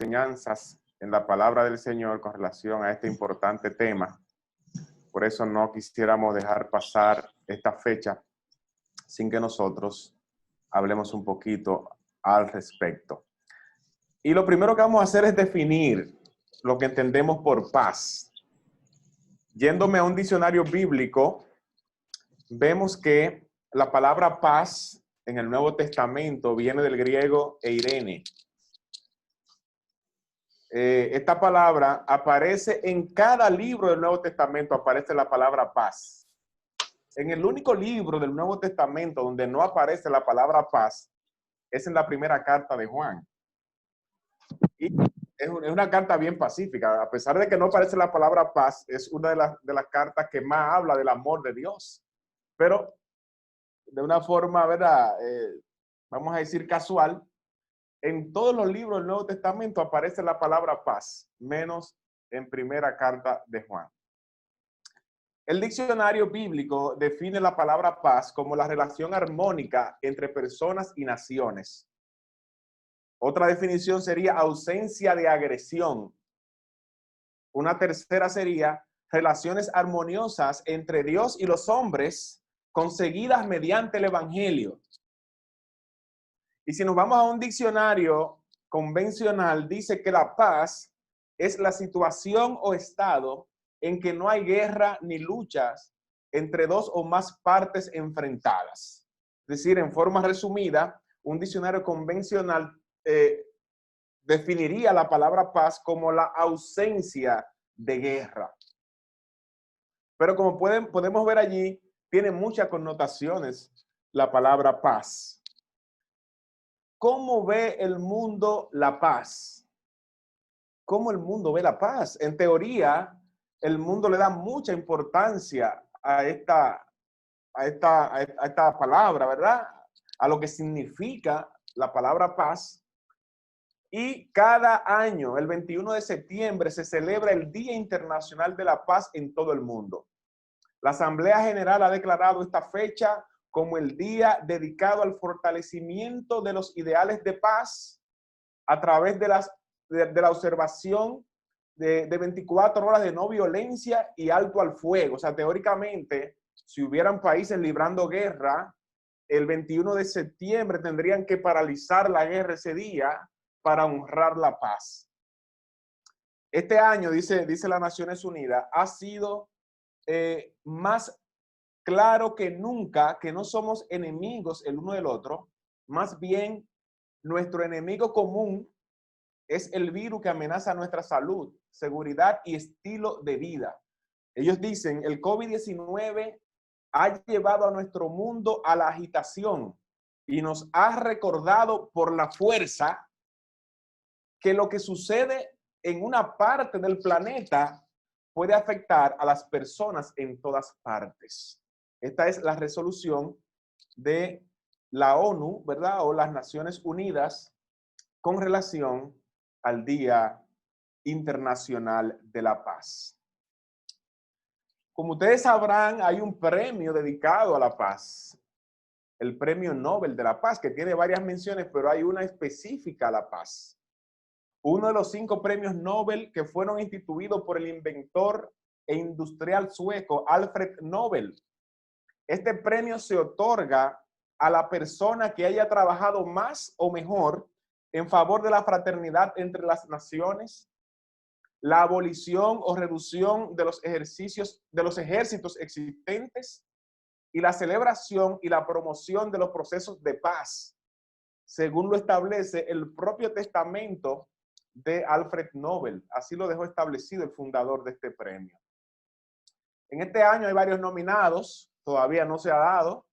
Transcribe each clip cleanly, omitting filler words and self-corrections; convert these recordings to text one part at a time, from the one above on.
enseñanzas en la palabra del Señor con relación a este importante tema. Por eso no quisiéramos dejar pasar esta fecha sin que nosotros hablemos un poquito al respecto. Y lo primero que vamos a hacer es definir lo que entendemos por paz. Yéndome a un diccionario bíblico, vemos que la palabra paz en el Nuevo Testamento viene del griego eirene. Esta palabra aparece en cada libro del Nuevo Testamento, aparece la palabra paz. En el único libro del Nuevo Testamento donde no aparece la palabra paz es en la primera carta de Juan. Y es una carta bien pacífica. A pesar de que no aparece la palabra paz, es una de las cartas que más habla del amor de Dios. Pero de una forma, ¿verdad? Vamos a decir casual, en todos los libros del Nuevo Testamento aparece la palabra paz, menos en primera carta de Juan. El diccionario bíblico define la palabra paz como la relación armónica entre personas y naciones. Otra definición sería ausencia de agresión. Una tercera sería relaciones armoniosas entre Dios y los hombres conseguidas mediante el evangelio. Y si nos vamos a un diccionario convencional, dice que la paz es la situación o estado en que no hay guerra ni luchas entre dos o más partes enfrentadas. Es decir, en forma resumida, un diccionario convencional definiría la palabra paz como la ausencia de guerra. Pero como podemos ver allí, tiene muchas connotaciones la palabra paz. ¿Cómo ve el mundo la paz? ¿Cómo el mundo ve la paz? En teoría, el mundo le da mucha importancia a esta palabra, ¿verdad? A lo que significa la palabra paz. Y cada año, el 21 de septiembre, se celebra el Día Internacional de la Paz en todo el mundo. La Asamblea General ha declarado esta fecha como el día dedicado al fortalecimiento de los ideales de paz a través de la observación de 24 horas de no violencia y alto al fuego. O sea, teóricamente, si hubieran países librando guerra, el 21 de septiembre tendrían que paralizar la guerra ese día para honrar la paz. Este año, dice las Naciones Unidas, ha sido más claro que nunca que no somos enemigos el uno del otro, más bien nuestro enemigo común es el virus que amenaza nuestra salud, seguridad y estilo de vida. Ellos dicen, el COVID-19 ha llevado a nuestro mundo a la agitación y nos ha recordado por la fuerza que lo que sucede en una parte del planeta puede afectar a las personas en todas partes. Esta es la resolución de la ONU, ¿verdad? O las Naciones Unidas con relación al Día Internacional de la Paz. Como ustedes sabrán, hay un premio dedicado a la paz, el Premio Nobel de la Paz, que tiene varias menciones, pero hay una específica a la paz. Uno de los 5 premios Nobel que fueron instituidos por el inventor e industrial sueco Alfred Nobel. Este premio se otorga a la persona que haya trabajado más o mejor en favor de la fraternidad entre las naciones, la abolición o reducción de los ejércitos existentes y la celebración y la promoción de los procesos de paz, según lo establece el propio testamento de Alfred Nobel. Así lo dejó establecido el fundador de este premio. En este año hay varios nominados, todavía no se ha dado,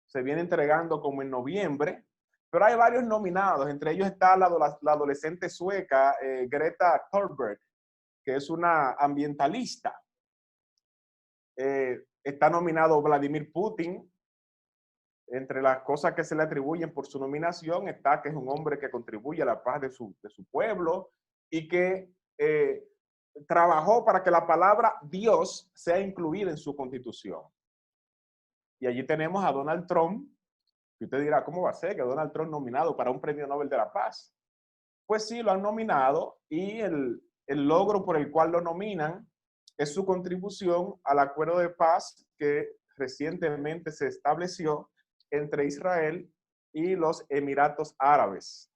se viene entregando como en noviembre, pero hay varios nominados, entre ellos está la adolescente sueca Greta Thunberg, que es una ambientalista. Está nominado Vladimir Putin. Entre las cosas que se le atribuyen por su nominación está que es un hombre que contribuye a la paz de su pueblo y que trabajó para que la palabra Dios sea incluida en su constitución. Y allí tenemos a Donald Trump, que usted dirá, ¿cómo va a ser que Donald Trump nominado para un premio Nobel de la Paz? Pues sí, lo han nominado y el logro por el cual lo nominan es su contribución al acuerdo de paz que recientemente se estableció entre Israel y los Emiratos Árabes.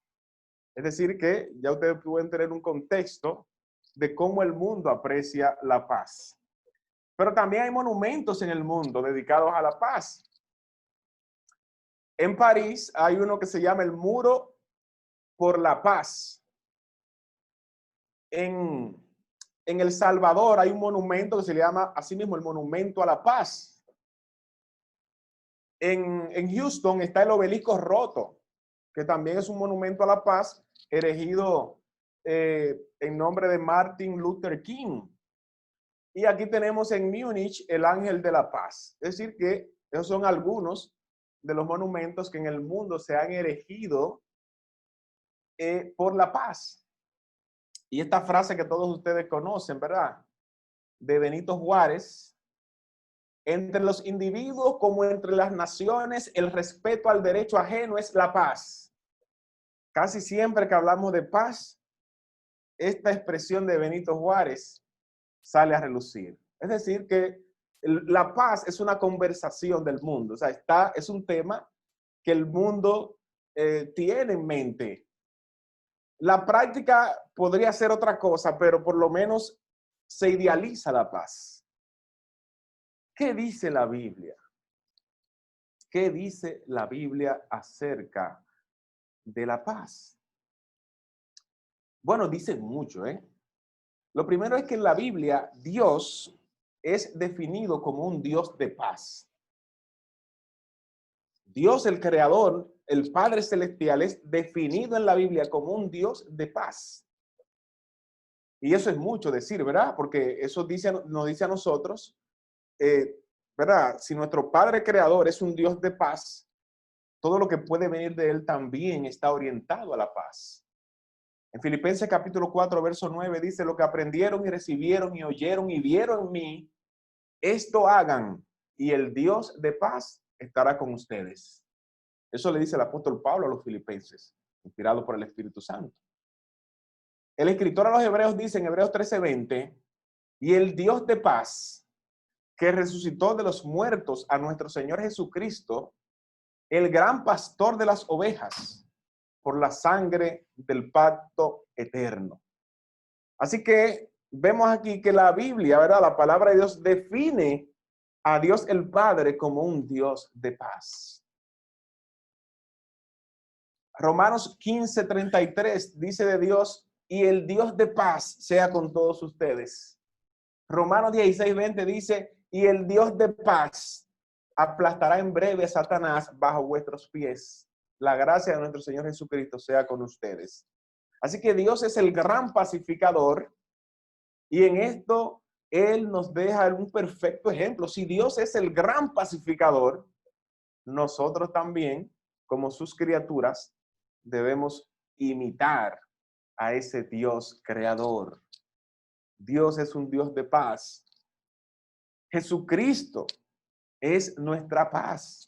Es decir, que ya ustedes pueden tener un contexto de cómo el mundo aprecia la paz. Pero también hay monumentos en el mundo dedicados a la paz. En París hay uno que se llama el Muro por la Paz. En El Salvador hay un monumento que se le llama así mismo el Monumento a la Paz. En Houston está el Obelisco Roto, que también es un monumento a la paz erigido en nombre de Martin Luther King. Y aquí tenemos en Múnich el Ángel de la Paz. Es decir que esos son algunos de los monumentos que en el mundo se han erigido por la paz. Y esta frase que todos ustedes conocen, ¿verdad? De Benito Juárez: entre los individuos como entre las naciones, el respeto al derecho ajeno es la paz. Casi siempre que hablamos de paz, esta expresión de Benito Juárez sale a relucir. Es decir, que la paz es una conversación del mundo. O sea, es un tema que el mundo tiene en mente. La práctica podría ser otra cosa, pero por lo menos se idealiza la paz. ¿Qué dice la Biblia? ¿Qué dice la Biblia acerca de la paz? Bueno, dice mucho, ¿eh? Lo primero es que en la Biblia Dios es definido como un Dios de paz. Dios, el Creador, el Padre Celestial, es definido en la Biblia como un Dios de paz. Y eso es mucho decir, ¿verdad? Porque eso nos dice a nosotros, ¿verdad? Si nuestro Padre Creador es un Dios de paz, todo lo que puede venir de Él también está orientado a la paz. En Filipenses capítulo 4, verso 9 dice: lo que aprendieron y recibieron y oyeron y vieron en mí, esto hagan, y el Dios de paz estará con ustedes. Eso le dice el apóstol Pablo a los filipenses, inspirado por el Espíritu Santo. El escritor a los Hebreos dice en Hebreos 13:20: y el Dios de paz, que resucitó de los muertos a nuestro Señor Jesucristo, el gran pastor de las ovejas, por la sangre del pacto eterno. Así que vemos aquí que la Biblia, ¿verdad? La palabra de Dios define a Dios el Padre como un Dios de paz. Romanos 15:33 dice de Dios: y el Dios de paz sea con todos ustedes. Romanos 16:20 dice: y el Dios de paz aplastará en breve a Satanás bajo vuestros pies. La gracia de nuestro Señor Jesucristo sea con ustedes. Así que Dios es el gran pacificador, y en esto Él nos deja un perfecto ejemplo. Si Dios es el gran pacificador, nosotros también, como sus criaturas, debemos imitar a ese Dios creador. Dios es un Dios de paz. Jesucristo es nuestra paz.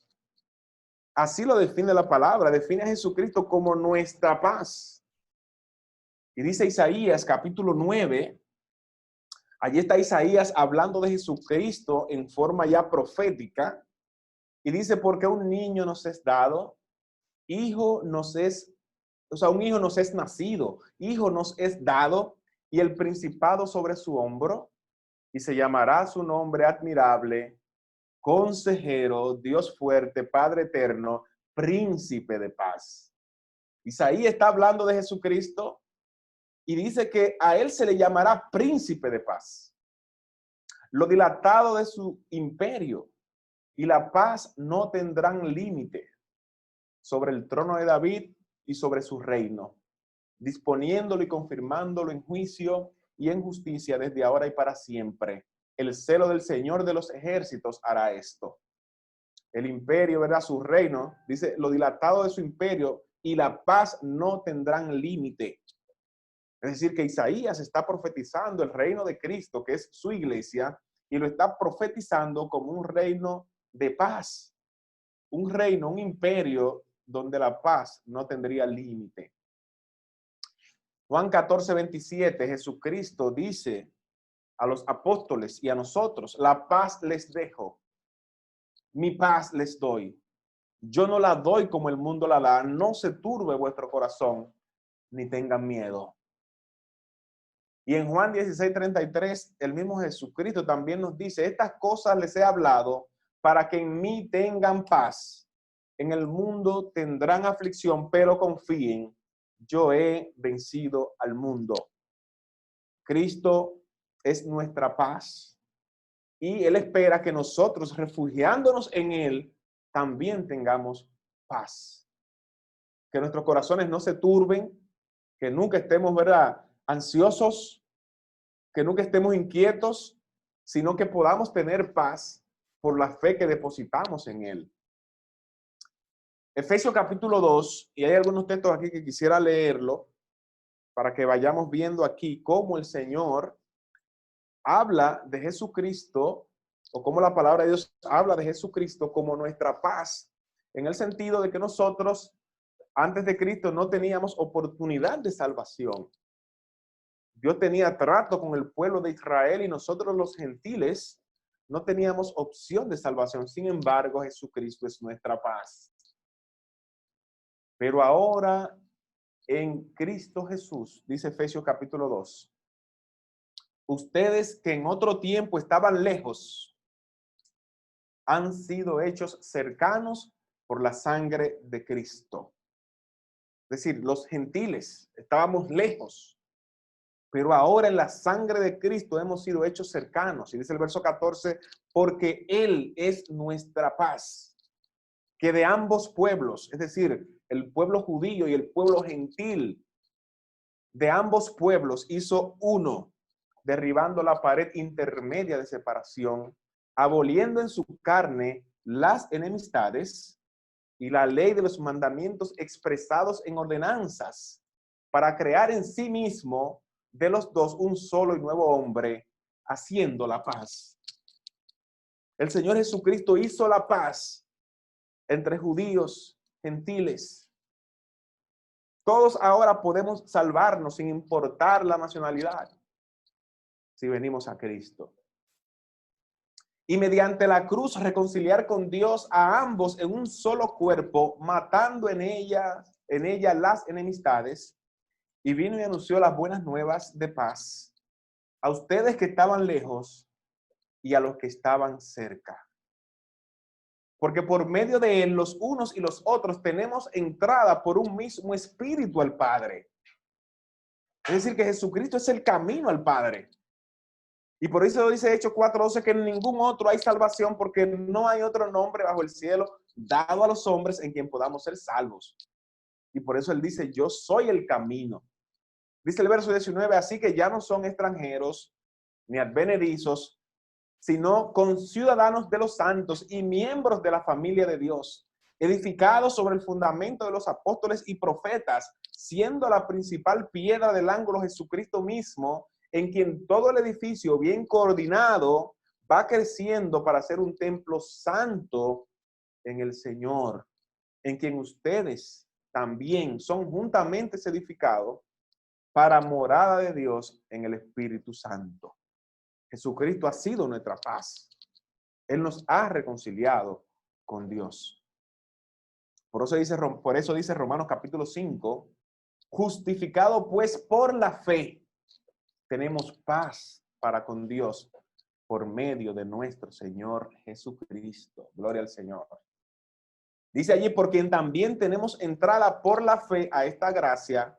Así lo define la palabra, define a Jesucristo como nuestra paz. Y dice Isaías capítulo 9, allí está Isaías hablando de Jesucristo en forma ya profética, y dice: porque un niño nos es dado, hijo nos es, un hijo nos es nacido, hijo nos es dado, y el principado sobre su hombro, y se llamará su nombre admirable, consejero, Dios fuerte, Padre eterno, príncipe de paz. Isaías está hablando de Jesucristo y dice que a él se le llamará príncipe de paz. Lo dilatado de su imperio y la paz no tendrán límite sobre el trono de David y sobre su reino, disponiéndolo y confirmándolo en juicio y en justicia desde ahora y para siempre. El celo del Señor de los ejércitos hará esto. El imperio, ¿verdad? Su reino, dice, lo dilatado de su imperio y la paz no tendrán límite. Es decir, que Isaías está profetizando el reino de Cristo, que es su iglesia, y lo está profetizando como un reino de paz. Un reino, un imperio donde la paz no tendría límite. Juan 14:27, Jesucristo dice a los apóstoles y a nosotros: la paz les dejo, mi paz les doy. Yo no la doy como el mundo la da. No se turbe vuestro corazón, ni tengan miedo. Y en Juan 16:33, el mismo Jesucristo también nos dice: estas cosas les he hablado para que en mí tengan paz. En el mundo tendrán aflicción, pero confíen, yo he vencido al mundo. Cristo es nuestra paz. Y Él espera que nosotros, refugiándonos en Él, también tengamos paz. Que nuestros corazones no se turben, que nunca estemos, ¿verdad?, ansiosos, que nunca estemos inquietos, sino que podamos tener paz por la fe que depositamos en Él. Efesios capítulo 2, y hay algunos textos aquí que quisiera leerlo para que vayamos viendo aquí cómo el Señor habla de Jesucristo, o cómo la palabra de Dios habla de Jesucristo como nuestra paz, en el sentido de que nosotros antes de Cristo no teníamos oportunidad de salvación. Dios tenía trato con el pueblo de Israel y nosotros los gentiles no teníamos opción de salvación. Sin embargo, Jesucristo es nuestra paz. Pero ahora en Cristo Jesús, dice Efesios capítulo 2, ustedes que en otro tiempo estaban lejos, han sido hechos cercanos por la sangre de Cristo. Es decir, los gentiles estábamos lejos, pero ahora en la sangre de Cristo hemos sido hechos cercanos. Y dice el verso 14, porque Él es nuestra paz, que de ambos pueblos, es decir, el pueblo judío y el pueblo gentil, de ambos pueblos hizo uno, derribando la pared intermedia de separación, aboliendo en su carne las enemistades y la ley de los mandamientos expresados en ordenanzas, para crear en sí mismo de los dos un solo y nuevo hombre, haciendo la paz. El Señor Jesucristo hizo la paz entre judíos, gentiles. Todos ahora podemos salvarnos sin importar la nacionalidad, si venimos a Cristo. Y mediante la cruz reconciliar con Dios a ambos en un solo cuerpo, matando en ella las enemistades, y vino y anunció las buenas nuevas de paz a ustedes que estaban lejos y a los que estaban cerca. Porque por medio de él, los unos y los otros tenemos entrada por un mismo espíritu al Padre. Es decir, que Jesucristo es el camino al Padre. Y por eso dice Hechos 4:12 que en ningún otro hay salvación, porque no hay otro nombre bajo el cielo dado a los hombres en quien podamos ser salvos. Y por eso él dice: yo soy el camino. Dice el verso 19, así que ya no son extranjeros ni advenedizos, sino conciudadanos de los santos y miembros de la familia de Dios, edificados sobre el fundamento de los apóstoles y profetas, siendo la principal piedra del ángulo Jesucristo mismo, en quien todo el edificio bien coordinado va creciendo para ser un templo santo en el Señor, en quien ustedes también son juntamente edificados para morada de Dios en el Espíritu Santo. Jesucristo ha sido nuestra paz. Él nos ha reconciliado con Dios. Por eso dice Romanos capítulo 5, justificado pues por la fe, tenemos paz para con Dios por medio de nuestro Señor Jesucristo. Gloria al Señor. Dice allí, por quien también tenemos entrada por la fe a esta gracia,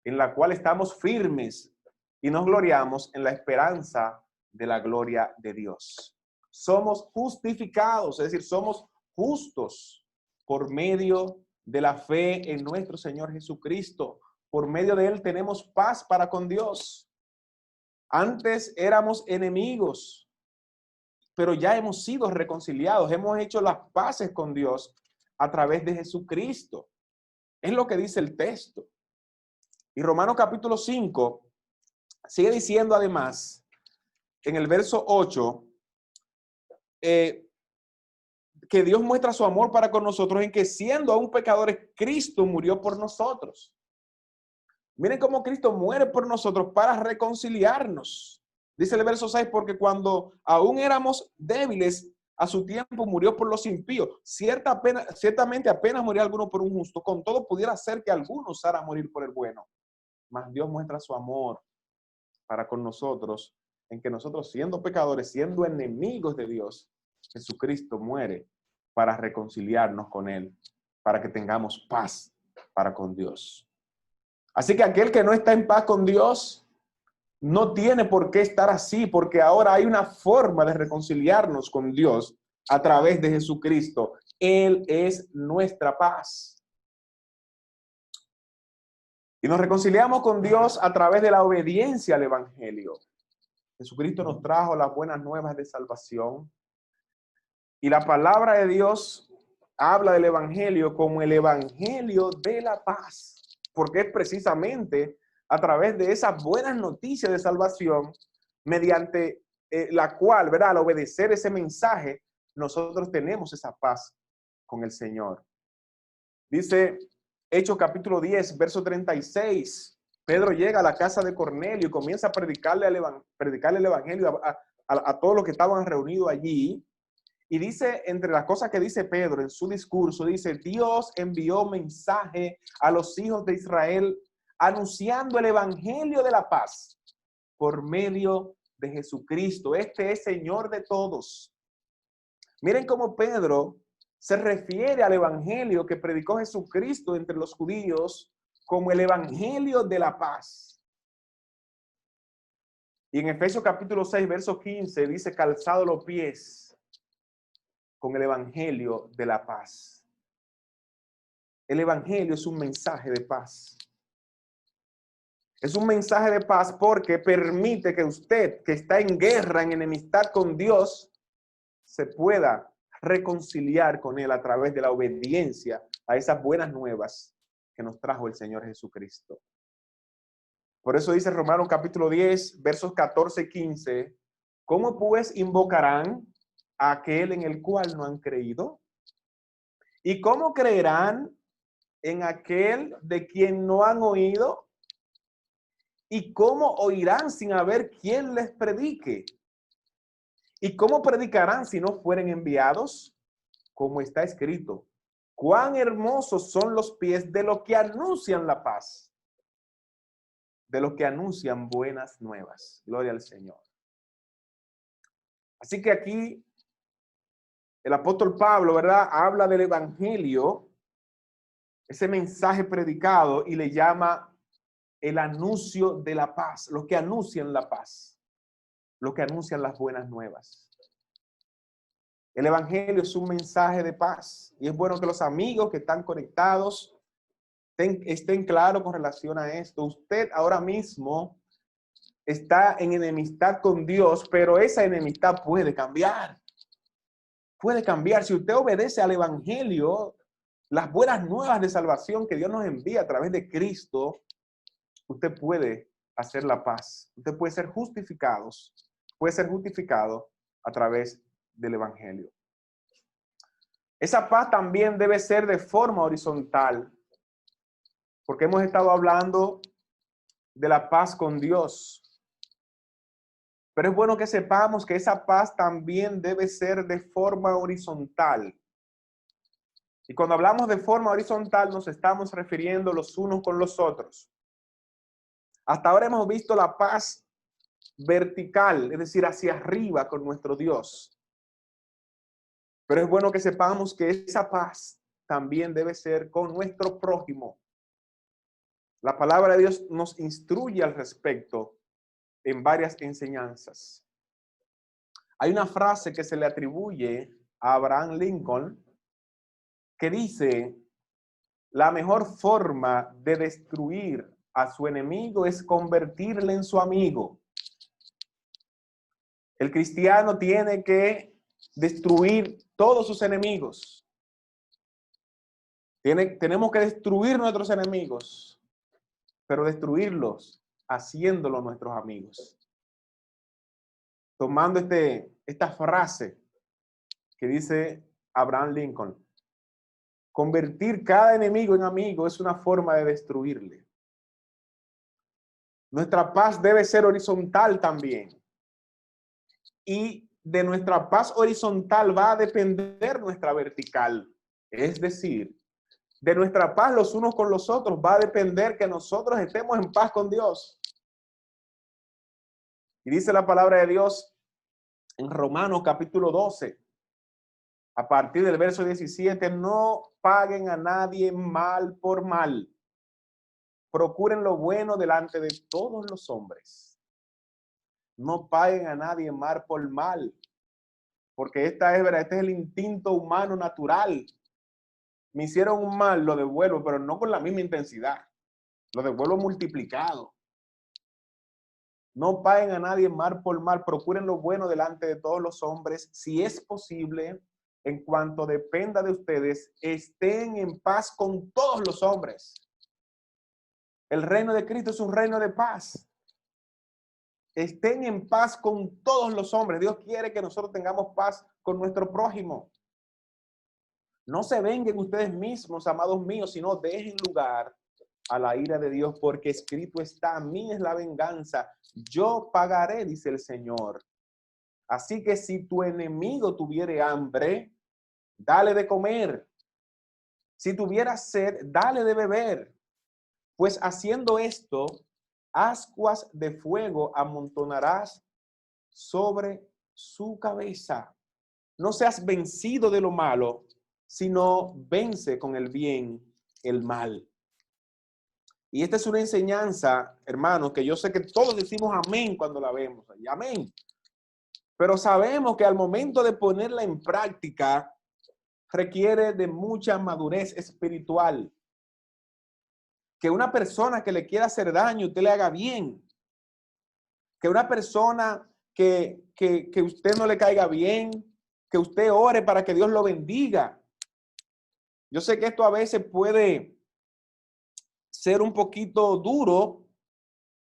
en la cual estamos firmes y nos gloriamos en la esperanza de la gloria de Dios. Somos justificados, es decir, somos justos por medio de la fe en nuestro Señor Jesucristo. Por medio de él tenemos paz para con Dios. Antes éramos enemigos, pero ya hemos sido reconciliados, hemos hecho las paces con Dios a través de Jesucristo. Es lo que dice el texto. Y Romanos capítulo 5 sigue diciendo además, en el verso 8, que Dios muestra su amor para con nosotros en que siendo aún pecadores, Cristo murió por nosotros. Miren cómo Cristo muere por nosotros para reconciliarnos. Dice el verso 6, porque cuando aún éramos débiles, a su tiempo murió por los impíos. Ciertamente apenas moría alguno por un justo, con todo pudiera ser que alguno osara morir por el bueno. Mas Dios muestra su amor para con nosotros, en que nosotros, siendo pecadores, siendo enemigos de Dios, Jesucristo muere para reconciliarnos con Él, para que tengamos paz para con Dios. Así que aquel que no está en paz con Dios no tiene por qué estar así, porque ahora hay una forma de reconciliarnos con Dios a través de Jesucristo. Él es nuestra paz. Y nos reconciliamos con Dios a través de la obediencia al Evangelio. Jesucristo nos trajo las buenas nuevas de salvación. Y la palabra de Dios habla del Evangelio como el Evangelio de la paz, porque es precisamente a través de esas buenas noticias de salvación, mediante la cual, ¿verdad? Al obedecer ese mensaje, nosotros tenemos esa paz con el Señor. Dice Hechos capítulo 10, verso 36. Pedro llega a la casa de Cornelio y comienza a predicarle el Evangelio a todos los que estaban reunidos allí. Y dice, entre las cosas que dice Pedro en su discurso, dice, Dios envió mensaje a los hijos de Israel anunciando el evangelio de la paz por medio de Jesucristo. Este es Señor de todos. Miren cómo Pedro se refiere al evangelio que predicó Jesucristo entre los judíos como el evangelio de la paz. Y en Efesios capítulo 6, verso 15, dice, calzado los pies con el evangelio de la paz. El evangelio es un mensaje de paz. Es un mensaje de paz porque permite que usted, que está en guerra, en enemistad con Dios, se pueda reconciliar con Él a través de la obediencia a esas buenas nuevas que nos trajo el Señor Jesucristo. Por eso dice Romanos capítulo 10, versos 14 y 15, ¿cómo pues invocarán a aquel en el cual no han creído? ¿Y cómo creerán en aquel de quien no han oído? ¿Y cómo oirán sin haber quien les predique? ¿Y cómo predicarán si no fueren enviados? Como está escrito, cuán hermosos son los pies de los que anuncian la paz, de los que anuncian buenas nuevas. Gloria al Señor. Así que aquí el apóstol Pablo, ¿verdad? Habla del evangelio, ese mensaje predicado, y le llama el anuncio de la paz, los que anuncian la paz, los que anuncian las buenas nuevas. El evangelio es un mensaje de paz y es bueno que los amigos que están conectados estén claros con relación a esto. Usted ahora mismo está en enemistad con Dios, pero esa enemistad puede cambiar. Puede cambiar si usted obedece al evangelio, las buenas nuevas de salvación que Dios nos envía a través de Cristo. Usted puede hacer la paz. Usted puede ser justificado a través del evangelio. Esa paz también debe ser de forma horizontal, porque hemos estado hablando de la paz con Dios. Pero es bueno que sepamos que esa paz también debe ser de forma horizontal. Y cuando hablamos de forma horizontal nos estamos refiriendo los unos con los otros. Hasta ahora hemos visto la paz vertical, es decir, hacia arriba con nuestro Dios. Pero es bueno que sepamos que esa paz también debe ser con nuestro prójimo. La palabra de Dios nos instruye al respecto en varias enseñanzas. Hay una frase que se le atribuye a Abraham Lincoln que dice, la mejor forma de destruir a su enemigo es convertirle en su amigo. El cristiano tiene que destruir todos sus enemigos. Tenemos que destruir nuestros enemigos, pero destruirlos haciéndolos nuestros amigos. Tomando esta frase que dice Abraham Lincoln, convertir cada enemigo en amigo es una forma de destruirle. Nuestra paz debe ser horizontal también. Y de nuestra paz horizontal va a depender nuestra vertical. Es decir, de nuestra paz los unos con los otros va a depender que nosotros estemos en paz con Dios. Y dice la palabra de Dios en Romanos capítulo 12, a partir del verso 17, no paguen a nadie mal por mal. Procuren lo bueno delante de todos los hombres. No paguen a nadie mal por mal. Porque esta es verdad, este es el instinto humano natural. Me hicieron un mal, lo devuelvo, pero no con la misma intensidad. Lo devuelvo multiplicado. No paguen a nadie mal por mal. Procuren lo bueno delante de todos los hombres. Si es posible, en cuanto dependa de ustedes, estén en paz con todos los hombres. El reino de Cristo es un reino de paz. Estén en paz con todos los hombres. Dios quiere que nosotros tengamos paz con nuestro prójimo. No se vengan ustedes mismos, amados míos, sino dejen lugar a la ira de Dios, porque escrito está, a mí es la venganza, yo pagaré, dice el Señor. Así que si tu enemigo tuviere hambre, dale de comer. Si tuviera sed, dale de beber. Pues haciendo esto, ascuas de fuego amontonarás sobre su cabeza. No seas vencido de lo malo, sino vence con el bien el mal. Y esta es una enseñanza, hermanos, que yo sé que todos decimos amén cuando la vemos. Amén. Pero sabemos que al momento de ponerla en práctica, requiere de mucha madurez espiritual. Que una persona que le quiera hacer daño, usted le haga bien. Que una persona que usted no le caiga bien, que usted ore para que Dios lo bendiga. Yo sé que esto a veces puede ser un poquito duro,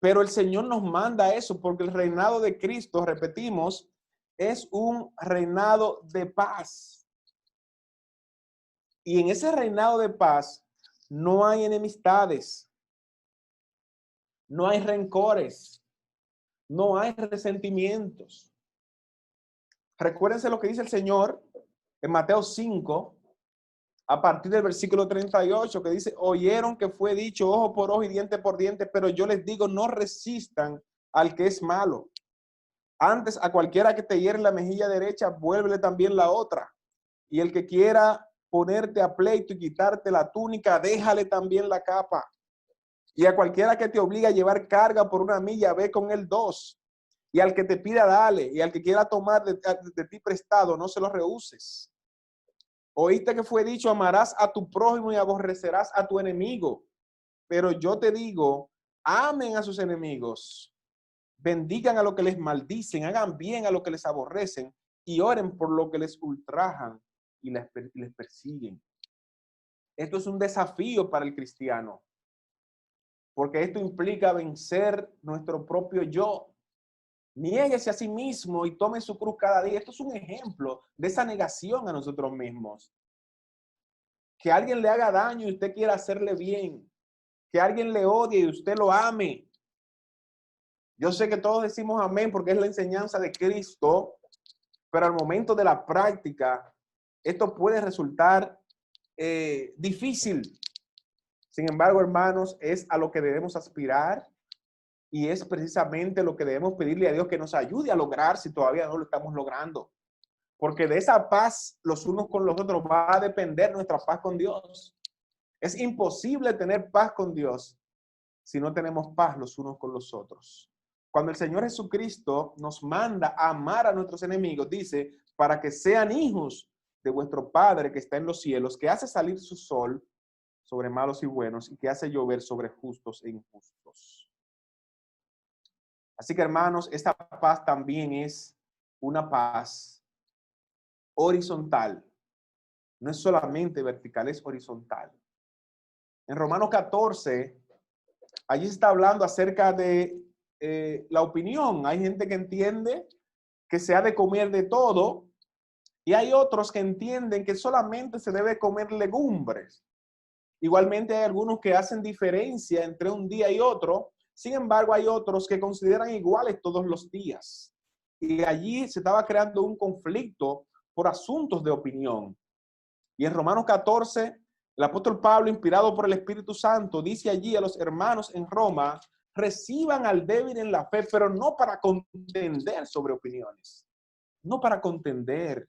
pero el Señor nos manda eso porque el reinado de Cristo, repetimos, es un reinado de paz. Y en ese reinado de paz no hay enemistades, no hay rencores, no hay resentimientos. Recuérdense lo que dice el Señor en Mateo 5, a partir del versículo 38, que dice, oyeron que fue dicho ojo por ojo y diente por diente, pero yo les digo, no resistan al que es malo. Antes, a cualquiera que te hiere la mejilla derecha, vuélvele también la otra. Y el que quiera ponerte a pleito y quitarte la túnica, déjale también la capa. Y a cualquiera que te obligue a llevar carga por 1 milla, ve con él 2. Y al que te pida, dale. Y al que quiera tomar de ti prestado, no se lo rehuses. Oíste que fue dicho, amarás a tu prójimo y aborrecerás a tu enemigo. Pero yo te digo, amen a sus enemigos, bendigan a los que les maldicen, hagan bien a los que les aborrecen y oren por lo que les ultrajan y les persiguen. Esto es un desafío para el cristiano, porque esto implica vencer nuestro propio yo. Niéguese a sí mismo y tome su cruz cada día. Esto es un ejemplo de esa negación a nosotros mismos. Que alguien le haga daño y usted quiera hacerle bien. Que alguien le odie y usted lo ame. Yo sé que todos decimos amén porque es la enseñanza de Cristo, pero al momento de la práctica, esto puede resultar difícil. Sin embargo, hermanos, es a lo que debemos aspirar y es precisamente lo que debemos pedirle a Dios que nos ayude a lograr si todavía no lo estamos logrando. Porque de esa paz los unos con los otros va a depender nuestra paz con Dios. Es imposible tener paz con Dios si no tenemos paz los unos con los otros. Cuando el Señor Jesucristo nos manda a amar a nuestros enemigos, dice, para que sean hijos de vuestro Padre que está en los cielos, que hace salir su sol sobre malos y buenos y que hace llover sobre justos e injustos. Así que, hermanos, esta paz también es una paz horizontal. No es solamente vertical, es horizontal. En Romanos 14, allí se está hablando acerca de la opinión. Hay gente que entiende que se ha de comer de todo y hay otros que entienden que solamente se debe comer legumbres. Igualmente hay algunos que hacen diferencia entre un día y otro Sin embargo, hay otros que consideran iguales todos los días. Y allí se estaba creando un conflicto por asuntos de opinión. Y en Romanos 14, el apóstol Pablo, inspirado por el Espíritu Santo, dice allí a los hermanos en Roma, reciban al débil en la fe, pero no para contender sobre opiniones. No para contender.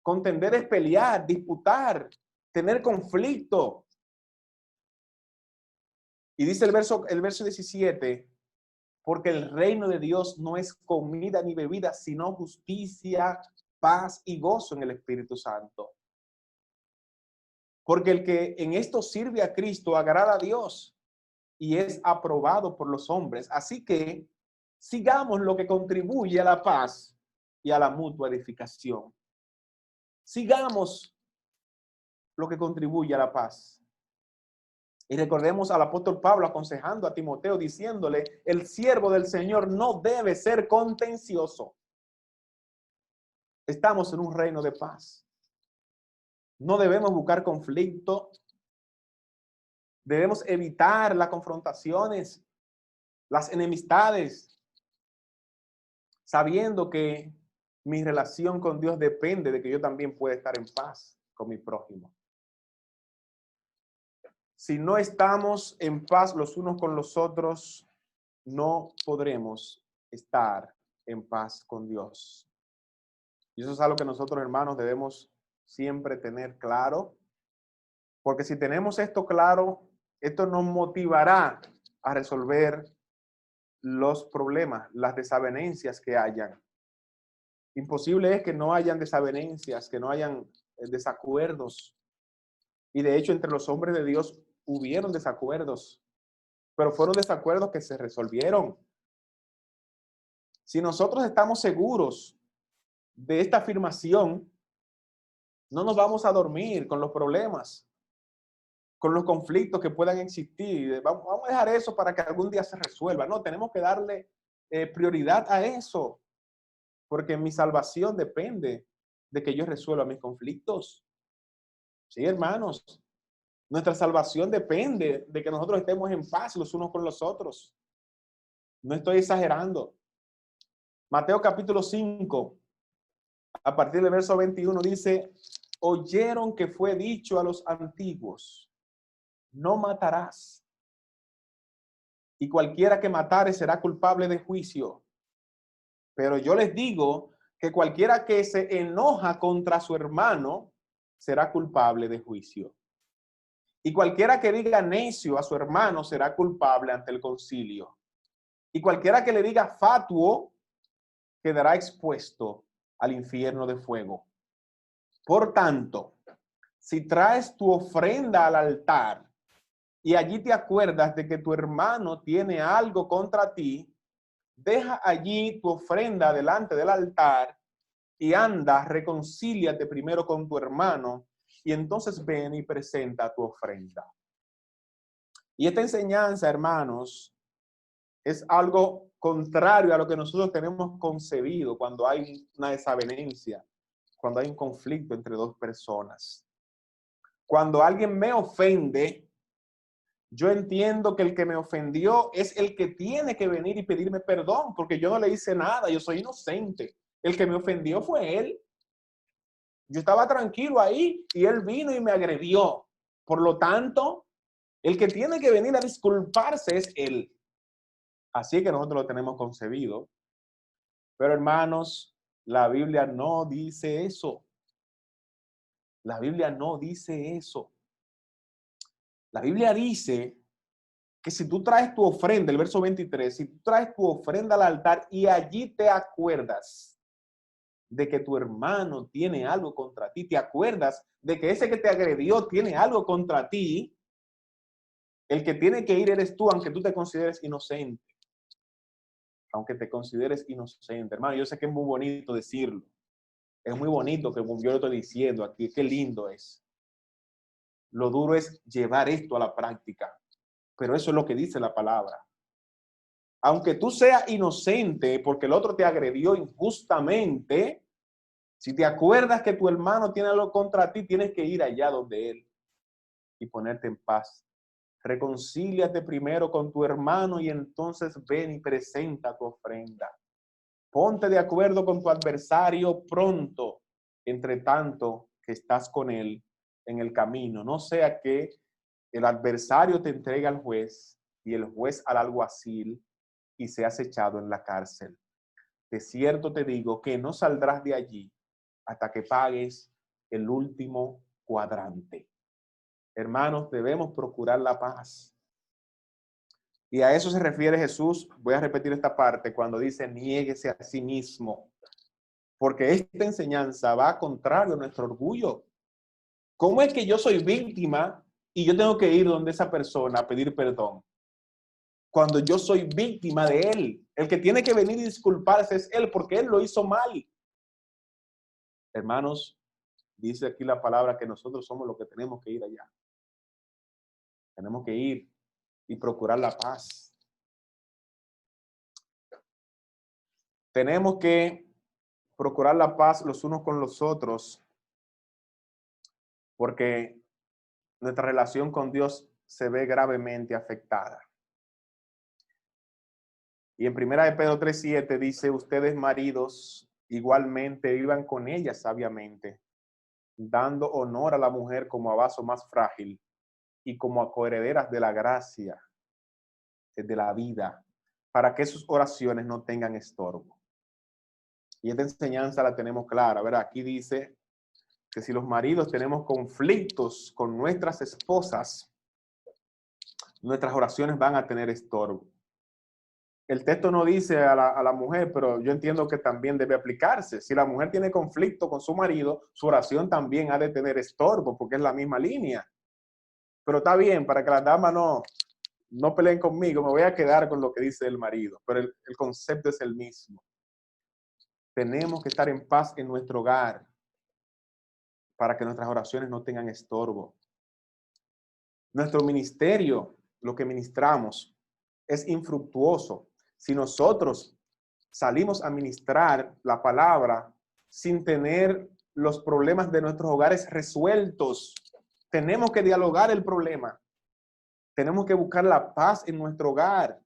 Contender es pelear, disputar, tener conflicto. Y dice el verso 17, porque el reino de Dios no es comida ni bebida, sino justicia, paz y gozo en el Espíritu Santo. Porque el que en esto sirve a Cristo agrada a Dios y es aprobado por los hombres. Así que sigamos lo que contribuye a la paz y a la mutua edificación. Sigamos lo que contribuye a la paz. Y recordemos al apóstol Pablo aconsejando a Timoteo, diciéndole, el siervo del Señor no debe ser contencioso. Estamos en un reino de paz. No debemos buscar conflicto. Debemos evitar las confrontaciones, las enemistades, sabiendo que mi relación con Dios depende de que yo también pueda estar en paz con mi prójimo. Si no estamos en paz los unos con los otros, no podremos estar en paz con Dios. Y eso es algo que nosotros, hermanos, debemos siempre tener claro, porque si tenemos esto claro, esto nos motivará a resolver los problemas, las desavenencias que hayan. Imposible es que no hayan desavenencias, que no hayan desacuerdos. Y de hecho, entre los hombres de Dios hubieron desacuerdos, pero fueron desacuerdos que se resolvieron. Si nosotros estamos seguros de esta afirmación, no nos vamos a dormir con los problemas, con los conflictos que puedan existir. Vamos a dejar eso para que algún día se resuelva. No, tenemos que darle prioridad a eso, porque mi salvación depende de que yo resuelva mis conflictos. Sí, hermanos, nuestra salvación depende de que nosotros estemos en paz los unos con los otros. No estoy exagerando. Mateo capítulo 5, a partir del verso 21 dice, oyeron que fue dicho a los antiguos, no matarás. Y cualquiera que matare será culpable de juicio. Pero yo les digo que cualquiera que se enoja contra su hermano será culpable de juicio. Y cualquiera que diga necio a su hermano será culpable ante el concilio. Y cualquiera que le diga fatuo quedará expuesto al infierno de fuego. Por tanto, si traes tu ofrenda al altar y allí te acuerdas de que tu hermano tiene algo contra ti, deja allí tu ofrenda delante del altar y anda, reconcíliate primero con tu hermano y entonces ven y presenta tu ofrenda. Y esta enseñanza, hermanos, es algo contrario a lo que nosotros tenemos concebido cuando hay una desavenencia, cuando hay un conflicto entre dos personas. Cuando alguien me ofende, yo entiendo que el que me ofendió es el que tiene que venir y pedirme perdón, porque yo no le hice nada, yo soy inocente. El que me ofendió fue él. Yo estaba tranquilo ahí y él vino y me agredió. Por lo tanto, el que tiene que venir a disculparse es él. Así que nosotros lo tenemos concebido. Pero hermanos, la Biblia no dice eso. La Biblia no dice eso. La Biblia dice que si tú traes tu ofrenda, el verso 23, si tú traes tu ofrenda al altar y allí te acuerdas de que tu hermano tiene algo contra ti, te acuerdas de que ese que te agredió tiene algo contra ti, el que tiene que ir eres tú, aunque tú te consideres inocente. Aunque te consideres inocente. Hermano, yo sé que es muy bonito decirlo. Es muy bonito que yo lo estoy diciendo aquí. Qué lindo es. Lo duro es llevar esto a la práctica. Pero eso es lo que dice la palabra. Aunque tú seas inocente porque el otro te agredió injustamente, si te acuerdas que tu hermano tiene algo contra ti, tienes que ir allá donde él y ponerte en paz Reconcíliate primero con tu hermano y entonces ven y presenta tu ofrenda. Ponte de acuerdo con tu adversario pronto, entre tanto que estás con él en el camino. No sea que el adversario te entregue al juez y el juez al alguacil y seas echado en la cárcel. De cierto te digo que no saldrás de allí hasta que pagues el último cuadrante. Hermanos, debemos procurar la paz. Y a eso se refiere Jesús. Voy a repetir esta parte cuando dice, niéguese a sí mismo. Porque esta enseñanza va contrario a nuestro orgullo. ¿Cómo es que yo soy víctima y yo tengo que ir donde esa persona a pedir perdón? Cuando yo soy víctima de él. El que tiene que venir y disculparse es él porque él lo hizo mal. Hermanos, dice aquí la palabra que nosotros somos los que tenemos que ir allá. Tenemos que ir y procurar la paz. Tenemos que procurar la paz los unos con los otros porque nuestra relación con Dios se ve gravemente afectada. Y en 1 de Pedro 3:7 dice, ustedes maridos igualmente vivan con ella sabiamente, dando honor a la mujer como a vaso más frágil y como a coherederas de la gracia, de la vida, para que sus oraciones no tengan estorbo. Y esta enseñanza la tenemos clara, ¿verdad? Aquí dice que si los maridos tenemos conflictos con nuestras esposas, nuestras oraciones van a tener estorbo. El texto no dice a la mujer, pero yo entiendo que también debe aplicarse. Si la mujer tiene conflicto con su marido, su oración también ha de tener estorbo, porque es la misma línea. Pero está bien, para que las damas no peleen conmigo, me voy a quedar con lo que dice el marido, pero el concepto es el mismo. Tenemos que estar en paz en nuestro hogar para que nuestras oraciones no tengan estorbo. Nuestro ministerio, lo que ministramos, es infructuoso si nosotros salimos a ministrar la palabra sin tener los problemas de nuestros hogares resueltos. Tenemos que dialogar el problema. Tenemos que buscar la paz en nuestro hogar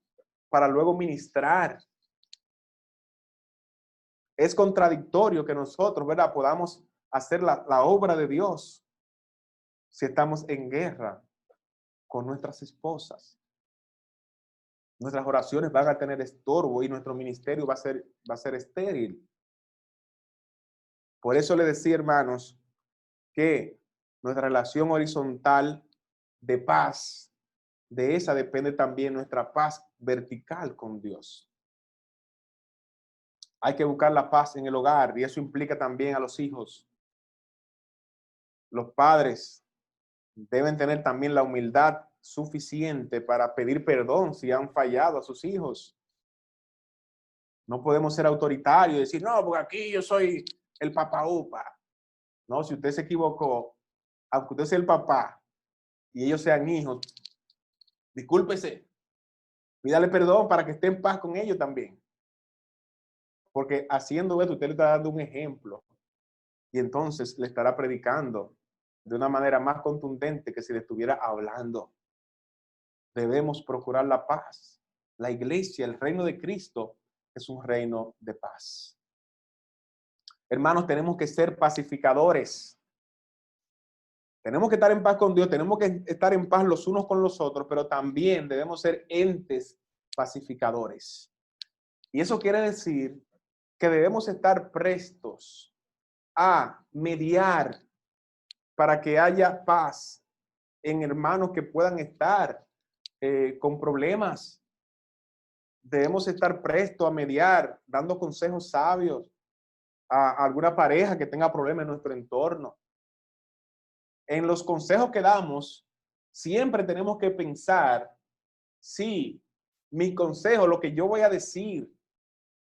para luego ministrar. Es contradictorio que nosotros, ¿verdad?, podamos hacer la obra de Dios si estamos en guerra con nuestras esposas. Nuestras oraciones van a tener estorbo y nuestro ministerio va a ser estéril. Por eso le decía, hermanos, que nuestra relación horizontal de paz, de esa depende también nuestra paz vertical con Dios. Hay que buscar la paz en el hogar y eso implica también a los hijos. Los padres deben tener también la humildad suficiente para pedir perdón si han fallado a sus hijos. No podemos ser autoritarios y decir, no, porque aquí yo soy el papá upa. No, si usted se equivocó, aunque usted sea el papá y ellos sean hijos, discúlpese, pídale perdón para que esté en paz con ellos también. Porque haciendo esto, usted le está dando un ejemplo y entonces le estará predicando de una manera más contundente que si le estuviera hablando. Debemos procurar la paz. La iglesia, el reino de Cristo, es un reino de paz. Hermanos, tenemos que ser pacificadores. Tenemos que estar en paz con Dios, tenemos que estar en paz los unos con los otros, pero también debemos ser entes pacificadores. Y eso quiere decir que debemos estar prestos a mediar para que haya paz en hermanos que puedan estar con problemas. Debemos estar prestos a mediar, dando consejos sabios a alguna pareja que tenga problemas en nuestro entorno. En los consejos que damos, siempre tenemos que pensar si mi consejo, lo que yo voy a decir,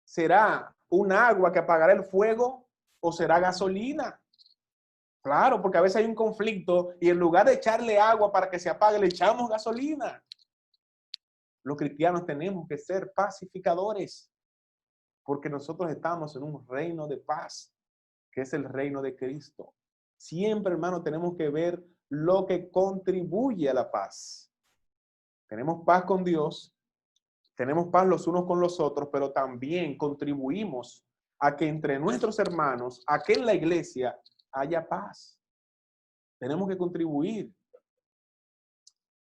será un agua que apagará el fuego o será gasolina. Claro, porque a veces hay un conflicto y en lugar de echarle agua para que se apague, le echamos gasolina. Los cristianos tenemos que ser pacificadores porque nosotros estamos en un reino de paz, que es el reino de Cristo. Siempre, hermano, tenemos que ver lo que contribuye a la paz. tenemos paz con Dios, tenemos paz los unos con los otros, pero también contribuimos a que entre nuestros hermanos, aquí en la iglesia, haya paz. Tenemos que contribuir.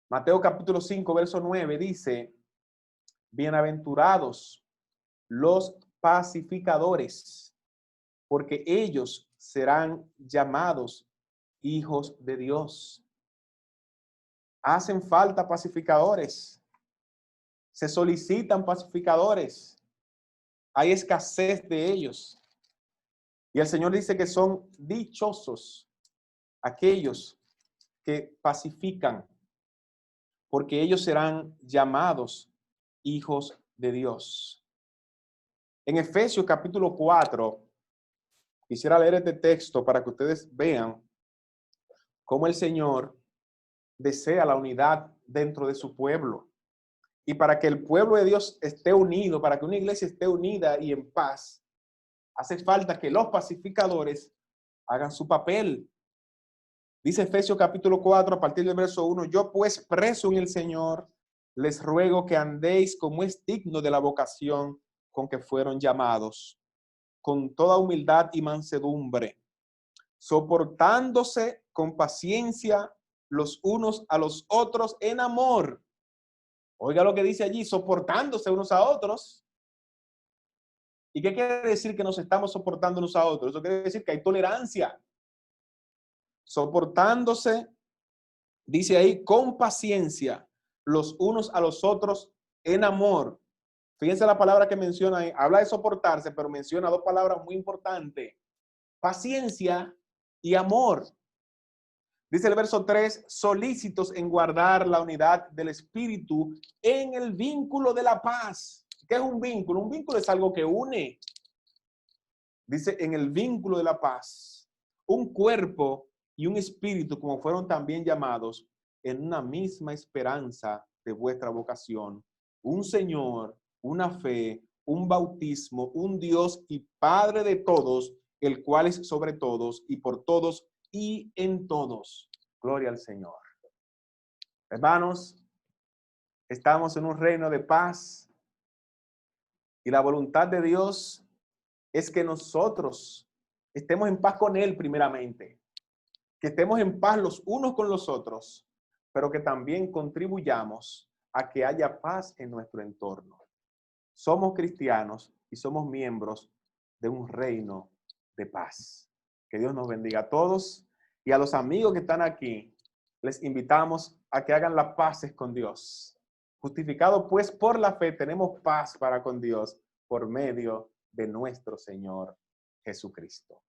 Mateo capítulo 5, verso 9 dice, bienaventurados los pacificadores, porque ellos serán llamados hijos de Dios. Hacen falta pacificadores. Se solicitan pacificadores. Hay escasez de ellos. Y el Señor dice que son dichosos aquellos que pacifican, porque ellos serán llamados hijos de Dios. En Efesios capítulo 4, quisiera leer este texto para que ustedes vean cómo el Señor desea la unidad dentro de su pueblo. Y para que el pueblo de Dios esté unido, para que una iglesia esté unida y en paz, hace falta que los pacificadores hagan su papel. Dice Efesios capítulo 4, a partir del verso 1, yo pues preso en el Señor, les ruego que andéis como es digno de la vocación con que fueron llamados, con toda humildad y mansedumbre, soportándose con paciencia los unos a los otros en amor. Oiga lo que dice allí, soportándose unos a otros. ¿Y qué quiere decir que nos estamos soportando unos a otros? Eso quiere decir que hay tolerancia. Soportándose, dice ahí, con paciencia, los unos a los otros en amor. Fíjense la palabra que menciona ahí. Habla de soportarse, pero menciona dos palabras muy importantes. Paciencia y amor. Dice el verso 3, solícitos en guardar la unidad del espíritu en el vínculo de la paz. ¿Qué es un vínculo? Un vínculo es algo que une. Dice en el vínculo de la paz. Un cuerpo y un espíritu, como fueron también llamados, en una misma esperanza de vuestra vocación. Un Señor, una fe, un bautismo, un Dios y Padre de todos, el cual es sobre todos y por todos y en todos. Gloria al Señor. Hermanos, estamos en un reino de paz y la voluntad de Dios es que nosotros estemos en paz con Él primeramente, que estemos en paz los unos con los otros, pero que también contribuyamos a que haya paz en nuestro entorno. Somos cristianos y somos miembros de un reino de paz. Que Dios nos bendiga a todos y a los amigos que están aquí. Les invitamos a que hagan las paces con Dios. Justificados pues por la fe, tenemos paz para con Dios por medio de nuestro Señor Jesucristo.